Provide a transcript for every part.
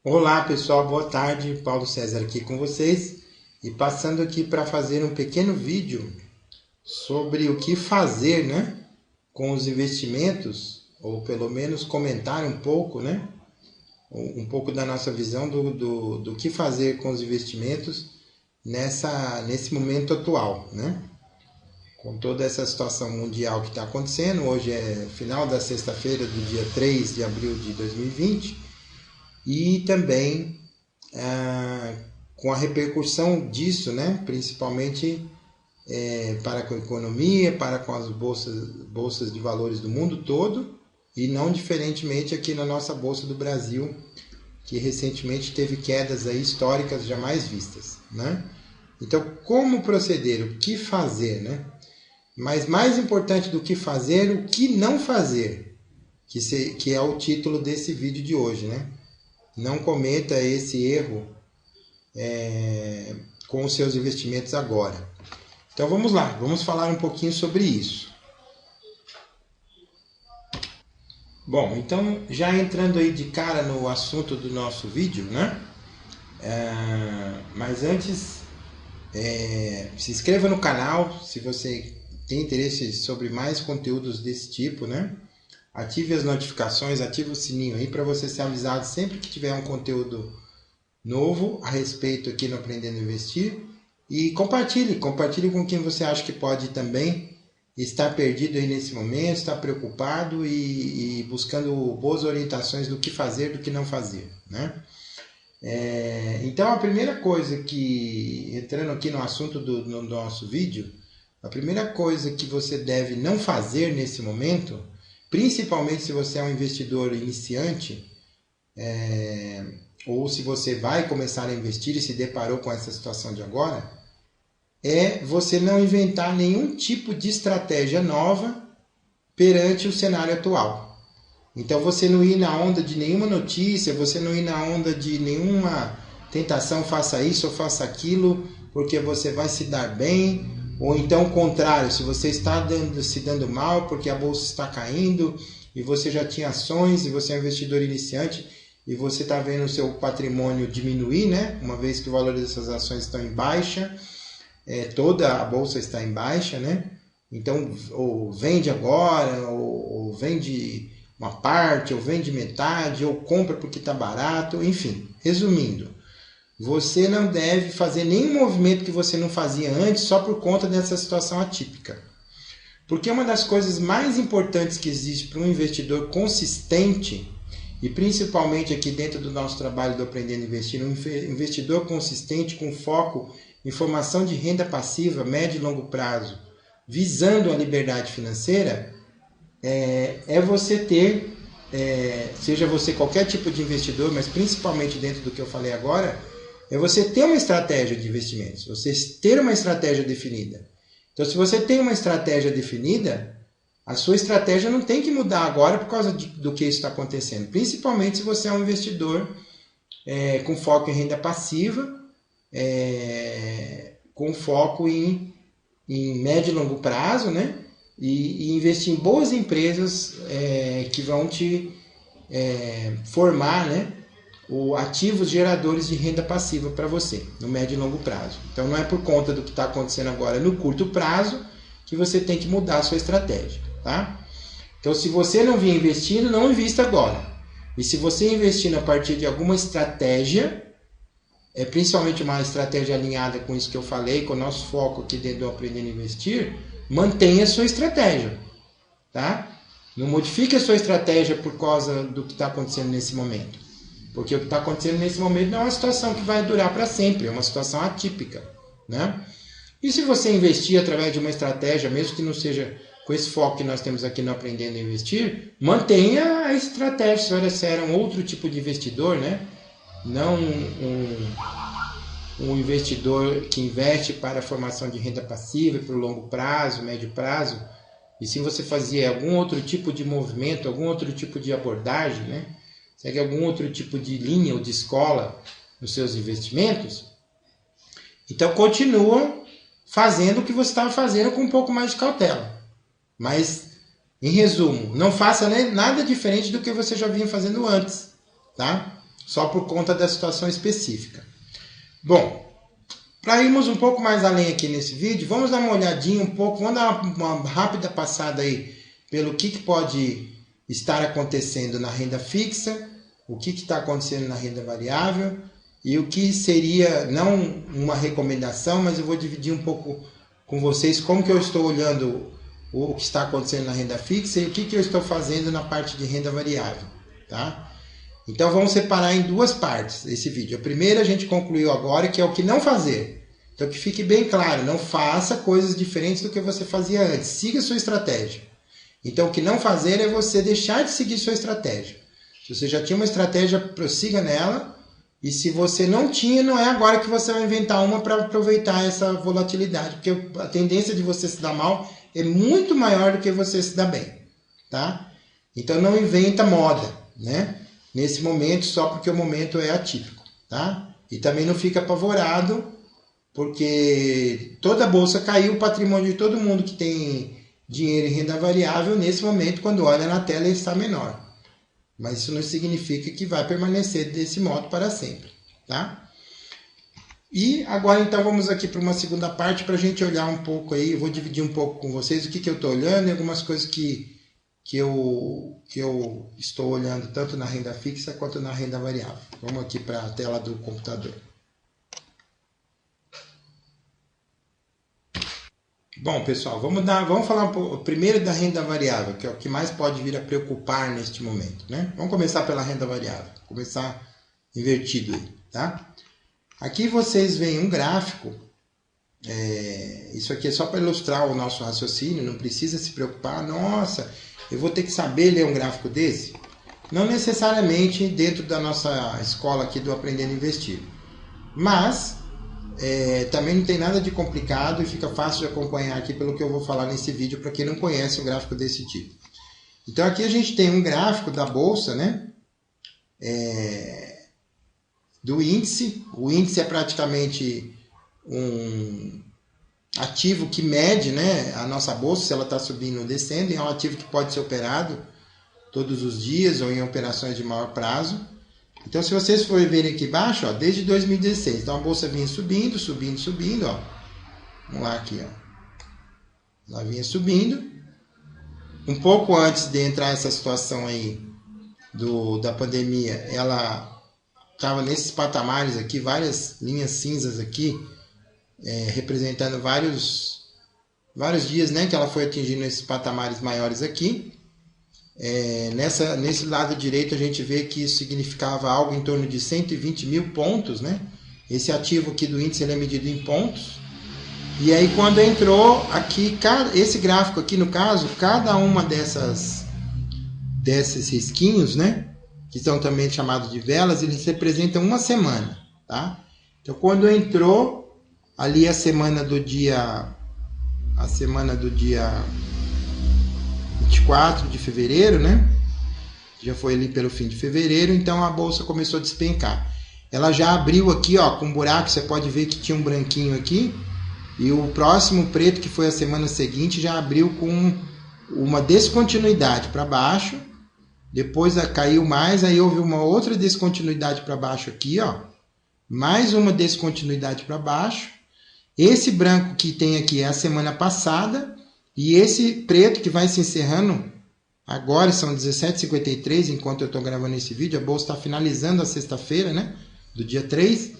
Olá pessoal, boa tarde, Paulo César aqui com vocês e passando aqui para fazer um pequeno vídeo sobre o que fazer, com os investimentos, ou pelo menos comentar um pouco, um pouco da nossa visão do que fazer com os investimentos nesse momento atual, com toda essa situação mundial que está acontecendo. Hoje é final da sexta-feira do dia 3 de abril de 2020 e também com a repercussão disso, principalmente para com a economia, para com as bolsas de valores do mundo todo e não diferentemente aqui na nossa Bolsa do Brasil, que recentemente teve quedas aí históricas jamais vistas. Então, como proceder? O que fazer? Mas mais importante do que fazer, o que não fazer, que é o título desse vídeo de hoje. Não cometa esse erro com os seus investimentos agora. Então vamos lá, vamos falar um pouquinho sobre isso. Bom, então já entrando aí de cara no assunto do nosso vídeo, mas antes, se inscreva no canal se você tem interesse sobre mais conteúdos desse tipo, Ative as notificações, ative o sininho aí para você ser avisado sempre que tiver um conteúdo novo a respeito aqui no Aprendendo a Investir. E compartilhe com quem você acha que pode também estar perdido aí nesse momento, estar preocupado e buscando boas orientações do que fazer, do que não fazer. Então a primeira coisa que, entrando aqui no assunto do nosso vídeo, a primeira coisa que você deve não fazer nesse momento, principalmente se você é um investidor iniciante, ou se você vai começar a investir e se deparou com essa situação de agora, é você não inventar nenhum tipo de estratégia nova perante o cenário atual. Então você não ir na onda de nenhuma notícia, você não ir na onda de nenhuma tentação, faça isso ou faça aquilo, porque você vai se dar bem. Ou então o contrário, se você está se dando mal porque a bolsa está caindo e você já tinha ações e você é um investidor iniciante e você está vendo o seu patrimônio diminuir, uma vez que o valor dessas ações estão em baixa, toda a bolsa está em baixa, então ou vende agora, ou vende uma parte, ou vende metade, ou compra porque está barato, enfim, resumindo. Você não deve fazer nenhum movimento que você não fazia antes só por conta dessa situação atípica. Porque uma das coisas mais importantes que existe para um investidor consistente, e principalmente aqui dentro do nosso trabalho do Aprendendo a Investir, um investidor consistente com foco em formação de renda passiva, médio e longo prazo, visando a liberdade financeira, é você ter, seja você qualquer tipo de investidor, mas principalmente dentro do que eu falei agora, é você ter uma estratégia de investimentos, você ter uma estratégia definida. Então, se você tem uma estratégia definida, a sua estratégia não tem que mudar agora por causa do que isso está acontecendo. Principalmente se você é um investidor com foco em renda passiva, com foco em médio e longo prazo, e investir em boas empresas que vão te formar, ativos geradores de renda passiva para você, no médio e longo prazo. Então não é por conta do que está acontecendo agora no curto prazo que você tem que mudar a sua estratégia. Então se você não vinha investindo, não invista agora. E se você investir a partir de alguma estratégia, principalmente uma estratégia alinhada com isso que eu falei, com o nosso foco aqui dentro do Aprendendo a Investir, mantenha a sua estratégia. Não modifique a sua estratégia por causa do que está acontecendo nesse momento. Porque o que está acontecendo nesse momento não é uma situação que vai durar para sempre, é uma situação atípica. E se você investir através de uma estratégia, mesmo que não seja com esse foco que nós temos aqui no Aprendendo a Investir, mantenha a estratégia. Se você era um outro tipo de investidor, não um investidor que investe para a formação de renda passiva para o longo prazo, médio prazo, e se você fazia algum outro tipo de movimento, algum outro tipo de abordagem, segue algum outro tipo de linha ou de escola nos seus investimentos, então continua fazendo o que você estava fazendo com um pouco mais de cautela. Mas, em resumo, não faça nada diferente do que você já vinha fazendo antes. só por conta da situação específica. Bom, para irmos um pouco mais além aqui nesse vídeo, vamos dar uma olhadinha um pouco, vamos dar uma rápida passada aí pelo que pode estar acontecendo na renda fixa, o que está acontecendo na renda variável e o que seria, não uma recomendação, mas eu vou dividir um pouco com vocês como que eu estou olhando o que está acontecendo na renda fixa e o que eu estou fazendo na parte de renda variável, tá? Então vamos separar em duas partes esse vídeo. A primeira a gente concluiu agora, que é o que não fazer. Então que fique bem claro, não faça coisas diferentes do que você fazia antes. Siga a sua estratégia. Então o que não fazer é você deixar de seguir sua estratégia. Se você já tinha uma estratégia, prossiga nela. E se você não tinha, não é agora que você vai inventar uma para aproveitar essa volatilidade. Porque a tendência de você se dar mal é muito maior do que você se dar bem. Tá? Então não inventa moda, né? Nesse momento, só porque o momento é atípico, tá? E também não fica apavorado, porque toda a bolsa caiu, o patrimônio de todo mundo que tem dinheiro em renda variável, nesse momento, quando olha na tela, ele está menor. Mas isso não significa que vai permanecer desse modo para sempre, tá? E agora, então, vamos aqui para uma segunda parte, para a gente olhar um pouco aí, eu vou dividir um pouco com vocês o que eu estou olhando e algumas coisas que eu estou olhando tanto na renda fixa quanto na renda variável. Vamos aqui para a tela do computador. Bom, pessoal, vamos falar primeiro da renda variável, que é o que mais pode vir a preocupar neste momento, né? Vamos começar pela renda variável, começar invertido aí, tá? Aqui vocês veem um gráfico, isso aqui é só para ilustrar o nosso raciocínio, não precisa se preocupar, nossa, eu vou ter que saber ler um gráfico desse? Não necessariamente dentro da nossa escola aqui do Aprendendo a Investir. Mas também não tem nada de complicado e fica fácil de acompanhar aqui pelo que eu vou falar nesse vídeo para quem não conhece um gráfico desse tipo. Então aqui a gente tem um gráfico da bolsa, né? Do índice. O índice é praticamente um ativo que mede, né, a nossa bolsa, se ela está subindo ou descendo, é um ativo que pode ser operado todos os dias ou em operações de maior prazo. Então, se vocês forem ver aqui embaixo, ó, desde 2016, então a bolsa vinha subindo, subindo, subindo, ó. Vamos lá aqui, ó. Ela vinha subindo. Um pouco antes de entrar essa situação aí da pandemia, ela estava nesses patamares aqui, várias linhas cinzas aqui, representando vários dias, né, que ela foi atingindo esses patamares maiores aqui. Nesse lado direito a gente vê que isso significava algo em torno de 120 mil pontos, né? Esse ativo aqui do índice ele é medido em pontos. E aí quando entrou aqui, esse gráfico aqui no caso, cada uma desses risquinhos, né, que são também chamados de velas, eles representam uma semana, tá? Então quando entrou ali a semana do dia 24 de fevereiro, né? Já foi ali pelo fim de fevereiro, então a bolsa começou a despencar. Ela já abriu aqui, ó, com um buraco, você pode ver que tinha um branquinho aqui, e o próximo preto, que foi a semana seguinte, já abriu com uma descontinuidade para baixo, depois caiu mais, aí houve uma outra descontinuidade para baixo aqui, ó, mais uma descontinuidade para baixo. Esse branco que tem aqui é a semana passada, e esse preto que vai se encerrando agora, são 17h53, enquanto eu estou gravando esse vídeo, a bolsa está finalizando a sexta-feira, né, do dia 3.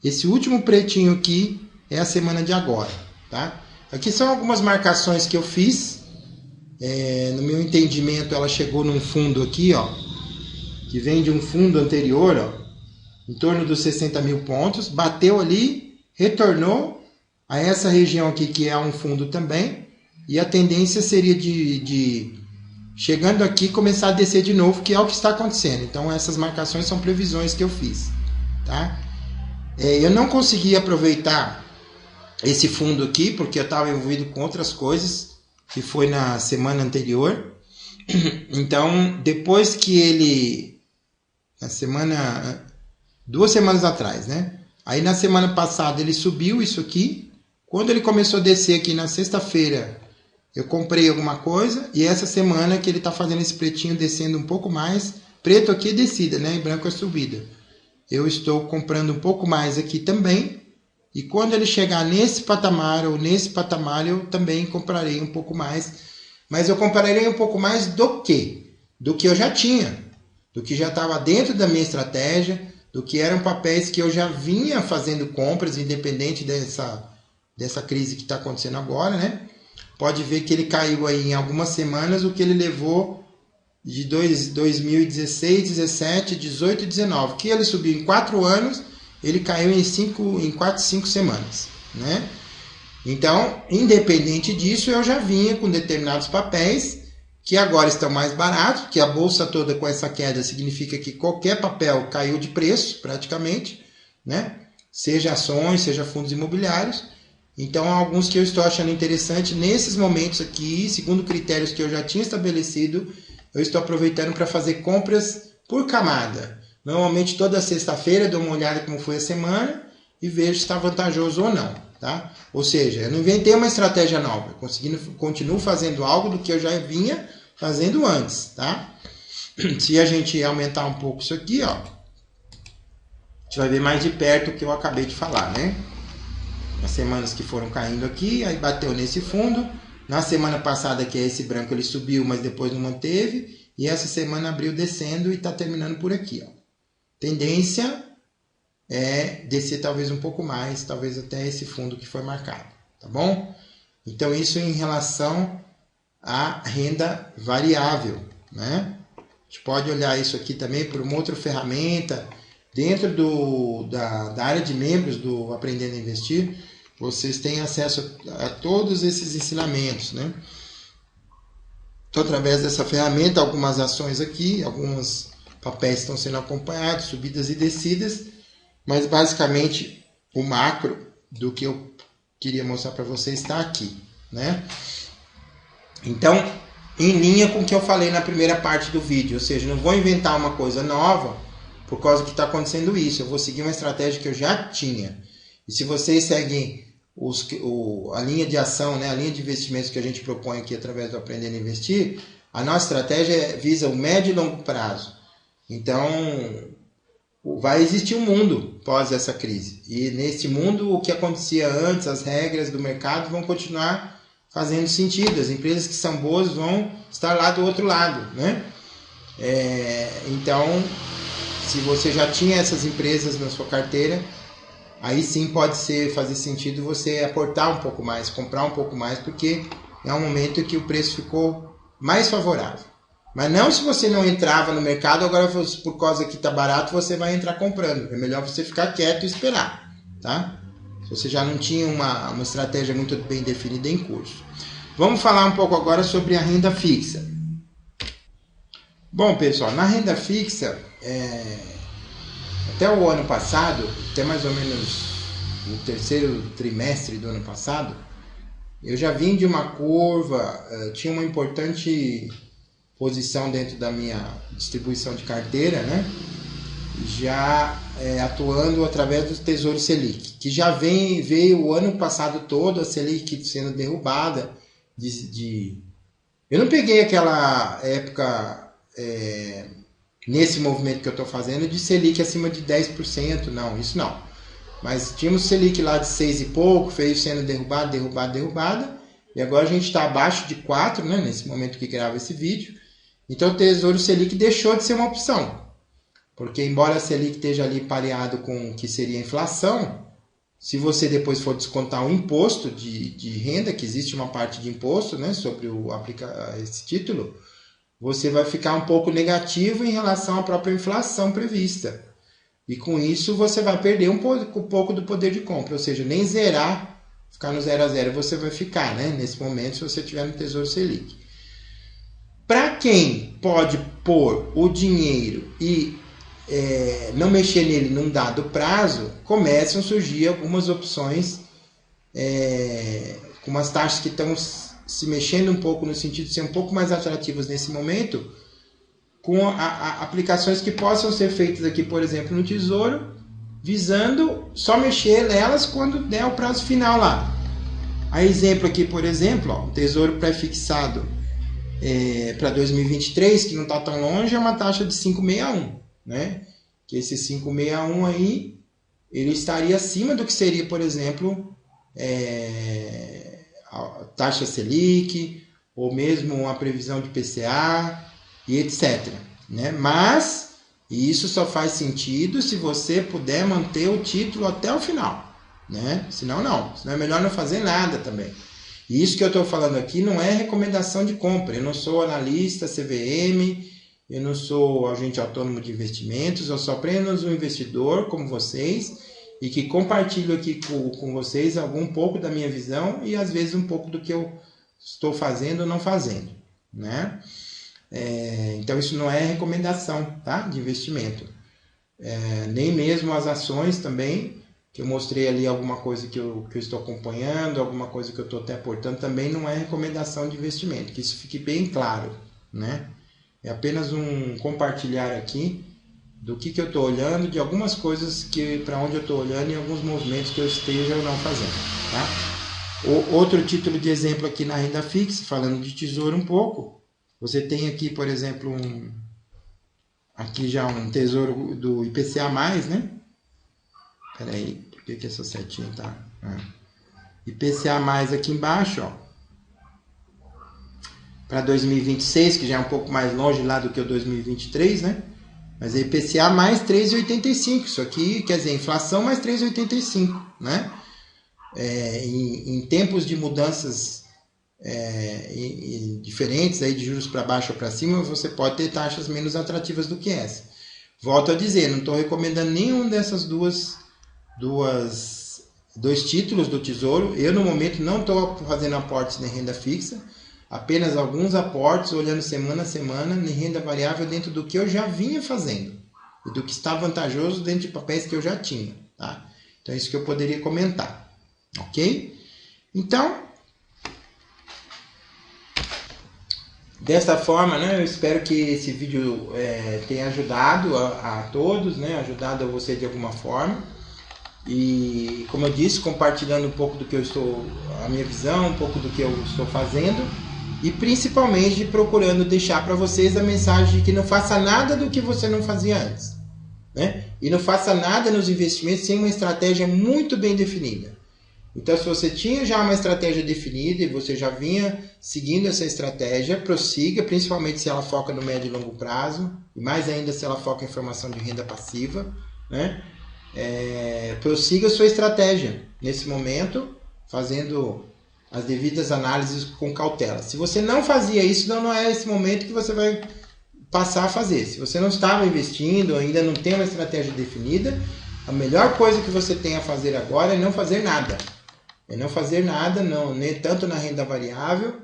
Esse último pretinho aqui é a semana de agora, tá? Aqui são algumas marcações que eu fiz. No meu entendimento, ela chegou num fundo aqui, ó, que vem de um fundo anterior, ó, em torno dos 60 mil pontos, bateu ali, retornou a essa região aqui, que é um fundo também, e a tendência seria de chegando aqui, começar a descer de novo, que é o que está acontecendo. Então, essas marcações são previsões que eu fiz, tá? Eu não consegui aproveitar esse fundo aqui, porque eu estava envolvido com outras coisas, que foi na semana anterior. Então, depois que ele... duas semanas atrás, né? Aí, na semana passada, ele subiu isso aqui. Quando ele começou a descer aqui na sexta-feira, eu comprei alguma coisa, e essa semana que ele está fazendo esse pretinho descendo um pouco mais, preto aqui é descida, né? E branco é subida. eu estou comprando um pouco mais aqui também. E quando ele chegar nesse patamar ou nesse patamar, eu também comprarei um pouco mais. Mas eu comprarei um pouco mais do quê? Do que eu já tinha. Do que já estava dentro da minha estratégia, do que eram papéis que eu já vinha fazendo compras, independente dessa crise que está acontecendo agora, né? Pode ver que ele caiu aí em algumas semanas, o que ele levou de 2016, 17, 18 e 19. Que ele subiu em 4 anos, ele caiu em 4, 5 semanas, né? Então, independente disso, eu já vinha com determinados papéis que agora estão mais baratos, que a bolsa toda com essa queda significa que qualquer papel caiu de preço, praticamente, né? Seja ações, seja fundos imobiliários. Então, alguns que eu estou achando interessante nesses momentos aqui, segundo critérios que eu já tinha estabelecido, eu estou aproveitando para fazer compras por camada. Normalmente, toda sexta-feira, eu dou uma olhada como foi a semana e vejo se está vantajoso ou não, tá? Ou seja, eu não inventei uma estratégia nova, continuo fazendo algo do que eu já vinha fazendo antes, tá? Se a gente aumentar um pouco isso aqui, ó, a gente vai ver mais de perto o que eu acabei de falar, né? As semanas que foram caindo aqui, aí bateu nesse fundo. Na semana passada, que é esse branco, ele subiu, mas depois não manteve. E essa semana abriu descendo e está terminando por aqui, ó. Tendência é descer talvez um pouco mais, talvez até esse fundo que foi marcado, tá bom? Então isso em relação à renda variável, né? A gente pode olhar isso aqui também por uma outra ferramenta. Dentro da área de membros do Aprendendo a Investir, vocês têm acesso a todos esses ensinamentos, né? Então, através dessa ferramenta, algumas ações aqui, alguns papéis estão sendo acompanhados, subidas e descidas, mas basicamente o macro do que eu queria mostrar para vocês está aqui, né? Então, em linha com o que eu falei na primeira parte do vídeo, ou seja, não vou inventar uma coisa nova por causa que está acontecendo isso, eu vou seguir uma estratégia que eu já tinha. E se vocês seguem a linha de ação, né, a linha de investimentos que a gente propõe aqui através do Aprendendo a Investir, a nossa estratégia visa o médio e longo prazo. Então, vai existir um mundo pós essa crise. E nesse mundo, o que acontecia antes, as regras do mercado vão continuar fazendo sentido. As empresas que são boas vão estar lá do outro lado, né? Então, se você já tinha essas empresas na sua carteira, aí sim pode fazer sentido você aportar um pouco mais, comprar um pouco mais, porque é um momento que o preço ficou mais favorável. Mas não se você não entrava no mercado, agora por causa que está barato, você vai entrar comprando. É melhor você ficar quieto e esperar, tá? Se você já não tinha uma estratégia muito bem definida em curso. Vamos falar um pouco agora sobre a renda fixa. Bom, pessoal, na renda fixa, até o ano passado, até mais ou menos no terceiro trimestre do ano passado, eu já vim de uma curva, tinha uma importante posição dentro da minha distribuição de carteira, né? Já atuando através do Tesouro Selic, que já veio o ano passado todo a Selic sendo derrubada. Eu não peguei aquela época, nesse movimento que eu estou fazendo, de Selic acima de 10%, não, isso não. Mas tínhamos Selic lá de 6 e pouco, veio sendo derrubada, e agora a gente está abaixo de 4, né, nesse momento que grava esse vídeo. Então o Tesouro Selic deixou de ser uma opção, porque embora a Selic esteja ali pareado com o que seria a inflação, se você depois for descontar o imposto de renda, que existe uma parte de imposto, né, sobre esse título, você vai ficar um pouco negativo em relação à própria inflação prevista. E com isso você vai perder um pouco do poder de compra, ou seja, nem zerar, ficar no 0 a 0 você vai ficar, né, nesse momento, se você estiver no Tesouro Selic. Para quem pode pôr o dinheiro e não mexer nele num dado prazo, começam a surgir algumas opções com umas taxas que estão se mexendo um pouco no sentido de ser um pouco mais atrativas nesse momento, com aplicações que possam ser feitas aqui, por exemplo, no Tesouro, visando só mexer nelas quando der o prazo final lá. A exemplo aqui, por exemplo, ó, o Tesouro pré-fixado para 2023, que não está tão longe, é uma taxa de 5,61, né? que esse 561 aí, ele estaria acima do que seria, por exemplo, a taxa Selic, ou mesmo uma previsão de PCA e etc. Né? Mas isso só faz sentido se você puder manter o título até o final. Né? Senão não. Senão é melhor não fazer nada também. E isso que eu estou falando aqui não é recomendação de compra. Eu não sou analista CVM, eu não sou agente autônomo de investimentos, eu sou apenas um investidor como vocês e que compartilho aqui com vocês um pouco da minha visão e às vezes um pouco do que eu estou fazendo ou não fazendo. Né? Então isso não é recomendação, tá? De investimento. Nem mesmo as ações também, que eu mostrei ali alguma coisa que eu estou acompanhando, alguma coisa que eu estou até aportando, também não é recomendação de investimento, que isso fique bem claro, né? É apenas um compartilhar aqui do que eu estou olhando, de algumas coisas para onde eu estou olhando e alguns movimentos que eu esteja ou não fazendo, tá? Outro título de exemplo aqui na renda fixa, falando de tesouro um pouco, você tem aqui, por exemplo, aqui já um tesouro do IPCA+, né? Espera aí, por que essa setinha tá? IPCA+ aqui embaixo, ó. Para 2026, que já é um pouco mais longe lá do que o 2023, né? Mas é IPCA mais 3,85. Isso aqui quer dizer inflação mais 3,85, né? Em tempos de mudanças diferentes aí de juros para baixo ou para cima, você pode ter taxas menos atrativas do que essa. Volto a dizer, não estou recomendando nenhum dessas dois títulos do Tesouro. Eu, no momento, não estou fazendo aportes em renda fixa, apenas alguns aportes, olhando semana a semana, em renda variável dentro do que eu já vinha fazendo e do que está vantajoso dentro de papéis que eu já tinha. Tá? Então, é isso que eu poderia comentar. Ok? Então, desta forma, né, eu espero que esse vídeo tenha ajudado a todos, né, ajudado a você de alguma forma. E, como eu disse, compartilhando um pouco do que a minha visão, um pouco do que eu estou fazendo e principalmente procurando deixar para vocês a mensagem de que não faça nada do que você não fazia antes, né? E não faça nada nos investimentos sem uma estratégia muito bem definida. Então, se você tinha já uma estratégia definida e você já vinha seguindo essa estratégia, prossiga, principalmente se ela foca no médio e longo prazo, e mais ainda se ela foca em formação de renda passiva, né? Prossiga a sua estratégia nesse momento, fazendo as devidas análises com cautela. Se você não fazia isso, não é esse momento que você vai passar a fazer. Se você não estava investindo, ainda não tem uma estratégia definida, a melhor coisa que você tem a fazer agora é não fazer nada. Nem tanto na renda variável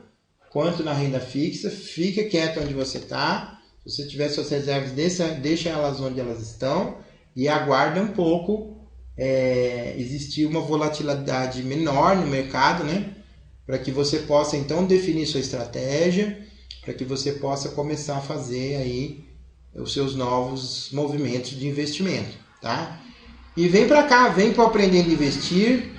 quanto na renda fixa. Fica quieto onde você está. Se você tiver suas reservas, deixa elas onde elas estão e aguarda um pouco existir uma volatilidade menor no mercado, né? Para que você possa então definir sua estratégia, para que você possa começar a fazer aí os seus novos movimentos de investimento, tá? E vem para cá, vem para Aprendendo a Investir.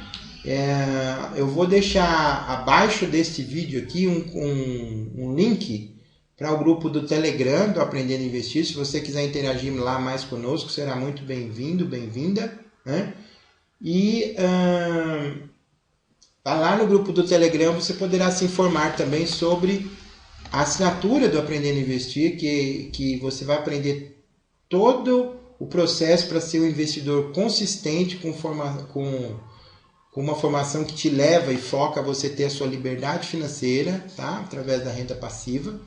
Eu vou deixar abaixo deste vídeo aqui um link para o grupo do Telegram do Aprendendo a Investir. Se você quiser interagir lá mais conosco, será muito bem-vindo, bem-vinda, né? E lá no grupo do Telegram você poderá se informar também sobre a assinatura do Aprendendo a Investir, que você vai aprender todo o processo para ser um investidor consistente, com uma formação que te leva e foca a você ter a sua liberdade financeira, tá? Através da renda passiva.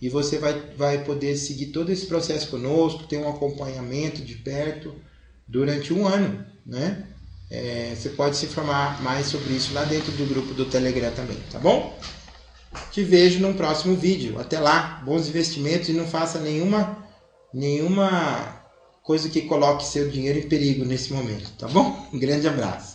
E você vai poder seguir todo esse processo conosco, ter um acompanhamento de perto durante um ano, né? Você pode se informar mais sobre isso lá dentro do grupo do Telegram também, tá bom? Te vejo no próximo vídeo. Até lá, bons investimentos e não faça nenhuma coisa que coloque seu dinheiro em perigo nesse momento, tá bom? Um grande abraço.